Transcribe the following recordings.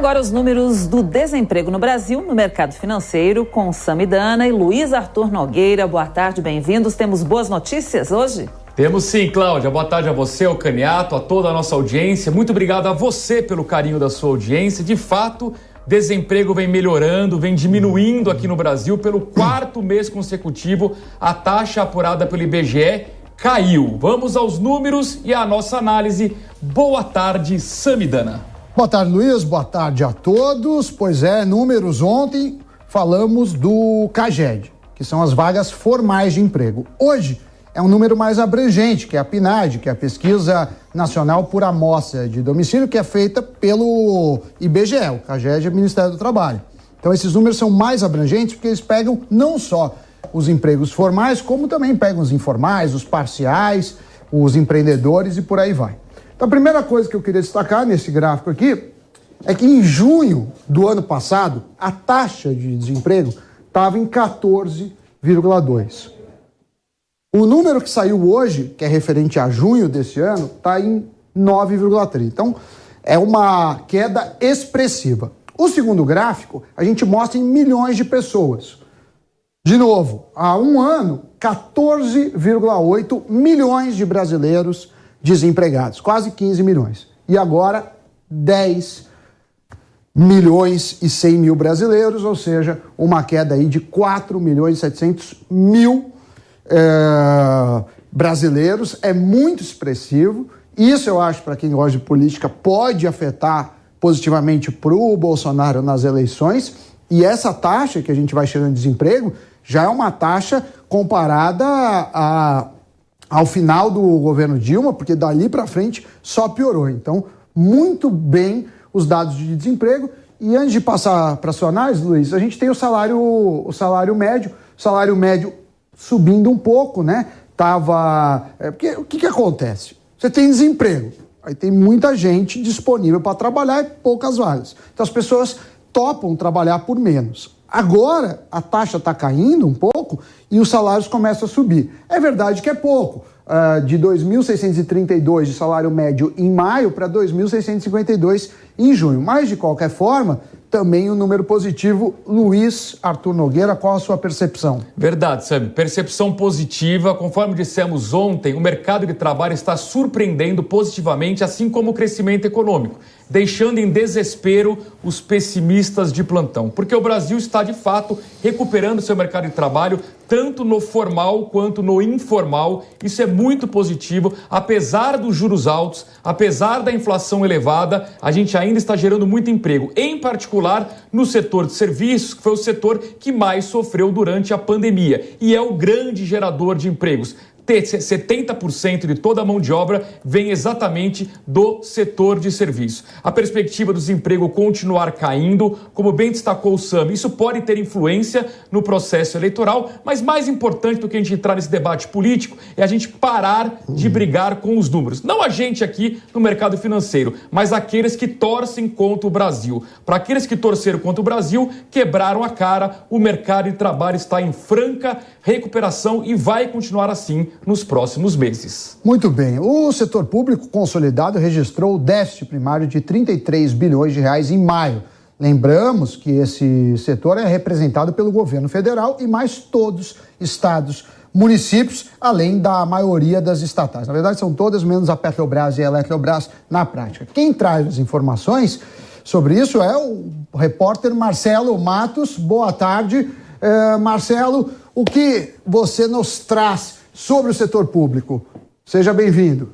agora os números do desemprego no Brasil, no mercado financeiro, com Samidana e Luiz Arthur Nogueira. Boa tarde, bem-vindos. Temos boas notícias hoje? Temos sim, Cláudia. Boa tarde a você, ao Caniato, a toda a nossa audiência. Muito obrigado a você pelo carinho da sua audiência. De fato, desemprego vem melhorando, vem diminuindo aqui no Brasil. Pelo quarto mês consecutivo, a taxa apurada pelo IBGE caiu. Vamos aos números e à nossa análise. Boa tarde, Samidana. Boa tarde, Luiz. Boa tarde a todos. Pois é, números ontem, falamos do CAGED, que são as vagas formais de emprego. Hoje é um número mais abrangente, que é a PNAD, que é a Pesquisa Nacional por Amostra de Domicílio, que é feita pelo IBGE, o CAGED é o Ministério do Trabalho. Então esses números são mais abrangentes porque eles pegam não só os empregos formais, como também pegam os informais, os parciais, os empreendedores e por aí vai. Então a primeira coisa que eu queria destacar nesse gráfico aqui é que em junho do ano passado, a taxa de desemprego estava em 14,2%. O número que saiu hoje, que é referente a junho desse ano, está em 9,3%. Então, é uma queda expressiva. O segundo gráfico, a gente mostra em milhões de pessoas. De novo, há um ano, 14,8 milhões de brasileiros desempregados, quase 15 milhões. E agora, 10 milhões e 100 mil brasileiros, ou seja, uma queda aí de 4 milhões e 700 mil brasileiros. É muito expressivo. Isso eu acho, para quem gosta de política, pode afetar positivamente para o Bolsonaro nas eleições. E essa taxa que a gente vai chegando de desemprego já é uma taxa comparada ao final do governo Dilma, porque dali para frente só piorou. Então, muito bem os dados de desemprego. E antes de passar para a sua análise, Luiz, a gente tem o salário médio. O salário médio subindo um pouco, né? Porque o que acontece? Você tem desemprego, aí tem muita gente disponível para trabalhar e poucas vagas. Então as pessoas topam trabalhar por menos. Agora a taxa está caindo um pouco e os salários começam a subir. É verdade que é pouco. De 2.632 de salário médio em maio para 2.652 em junho. Mas, de qualquer forma, também um número positivo. Luiz Arthur Nogueira, qual a sua percepção? Verdade, Sam. Percepção positiva. Conforme dissemos ontem, o mercado de trabalho está surpreendendo positivamente, assim como o crescimento econômico, deixando em desespero os pessimistas de plantão. Porque o Brasil está, de fato, recuperando seu mercado de trabalho, tanto no formal quanto no informal. Isso é muito positivo. Apesar dos juros altos, apesar da inflação elevada, a gente ainda está gerando muito emprego, em particular no setor de serviços, que foi o setor que mais sofreu durante a pandemia e é o grande gerador de empregos. 70% de toda a mão de obra vem exatamente do setor de serviços. A perspectiva do desemprego continuar caindo, como bem destacou o Sam, isso pode ter influência no processo eleitoral, mas mais importante do que a gente entrar nesse debate político é a gente parar de brigar com os números. Não a gente aqui no mercado financeiro, mas aqueles que torcem contra o Brasil. Para aqueles que torceram contra o Brasil, quebraram a cara, o mercado de trabalho está em franca recuperação e vai continuar assim nos próximos meses. Muito bem. O setor público consolidado registrou o déficit primário de 33 bilhões de reais em maio. Lembramos que esse setor é representado pelo governo federal e mais todos estados, municípios, além da maioria das estatais. Na verdade, são todas, menos a Petrobras e a Eletrobras na prática. Quem traz as informações sobre isso é o repórter Marcelo Matos. Boa tarde, Marcelo. O que você nos traz sobre o setor público? Seja bem-vindo.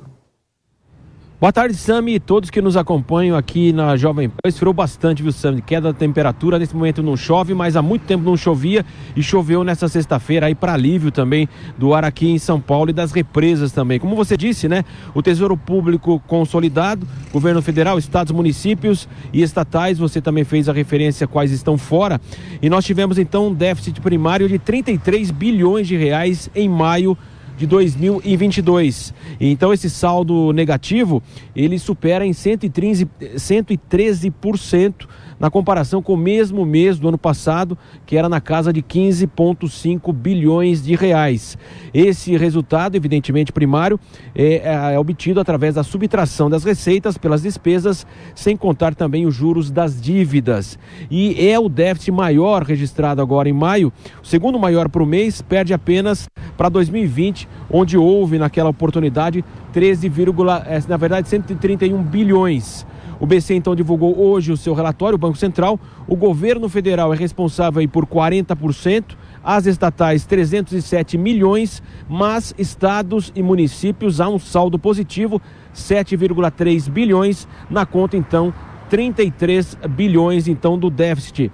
Boa tarde, Sami, e todos que nos acompanham aqui na Jovem Pan. Esfriou bastante, viu, Sami? Queda da temperatura, nesse momento não chove, mas há muito tempo não chovia e choveu nessa sexta-feira aí para alívio também do ar aqui em São Paulo e das represas também. Como você disse, né? O Tesouro Público consolidado, governo federal, estados, municípios e estatais, você também fez a referência quais estão fora. E nós tivemos então um déficit primário de 33 bilhões de reais em maio de 2022. Então esse saldo negativo, ele supera em 113% na comparação com o mesmo mês do ano passado, que era na casa de 15,5 bilhões de reais. Esse resultado, evidentemente primário, é obtido através da subtração das receitas pelas despesas, sem contar também os juros das dívidas. E é o déficit maior registrado agora em maio, o segundo maior para o mês, perde apenas para 2020, onde houve naquela oportunidade 131 bilhões. O BC então divulgou hoje o seu relatório, o Banco Central. O governo federal é responsável aí por 40%, as estatais 307 milhões, mas estados e municípios há um saldo positivo, 7,3 bilhões, na conta então 33 bilhões então do déficit.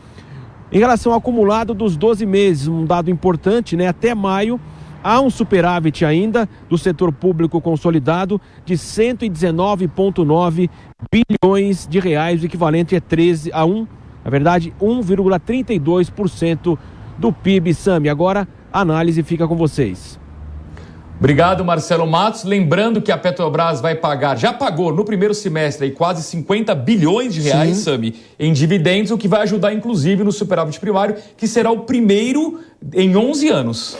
Em relação ao acumulado dos 12 meses, um dado importante, né? Até maio, há um superávit ainda do setor público consolidado de 119,9 bilhões de reais, o equivalente a 1,32% do PIB, Sami. Agora a análise fica com vocês. Obrigado, Marcelo Matos. Lembrando que a Petrobras vai pagar, já pagou no primeiro semestre aí, quase 50 bilhões de reais, Sami, em dividendos, o que vai ajudar inclusive no superávit primário, que será o primeiro em 11 anos.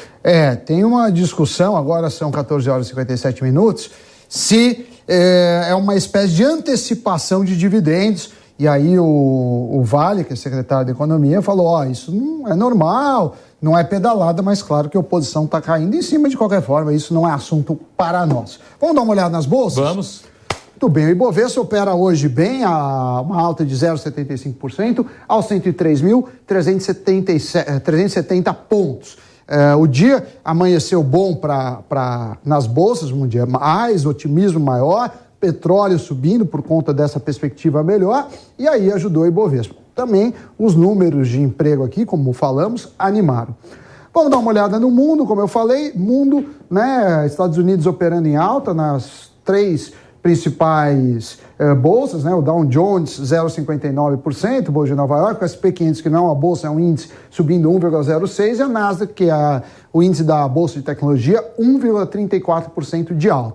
Tem uma discussão, agora são 14 horas e 57 minutos, se é uma espécie de antecipação de dividendos. E aí o Vale, que é secretário da Economia, falou, isso não é normal, não é pedalada, mas claro que a oposição está caindo em cima de qualquer forma, isso não é assunto para nós. Vamos dar uma olhada nas bolsas? Vamos. Muito bem, o Ibovespa opera hoje bem, uma alta de 0,75% aos 103.370 pontos. O dia amanheceu bom nas bolsas, um dia mais, otimismo maior, petróleo subindo por conta dessa perspectiva melhor, e aí ajudou o Ibovespa. Também os números de emprego aqui, como falamos, animaram. Vamos dar uma olhada no mundo, como eu falei, mundo, Estados Unidos operando em alta nas 3 principais bolsas, o Dow Jones 0,59%, Bolsa de Nova York, o S&P 500, que não é uma bolsa, é um índice, subindo 1,06%, e a Nasdaq, que é o índice da Bolsa de Tecnologia, 1,34% de alta.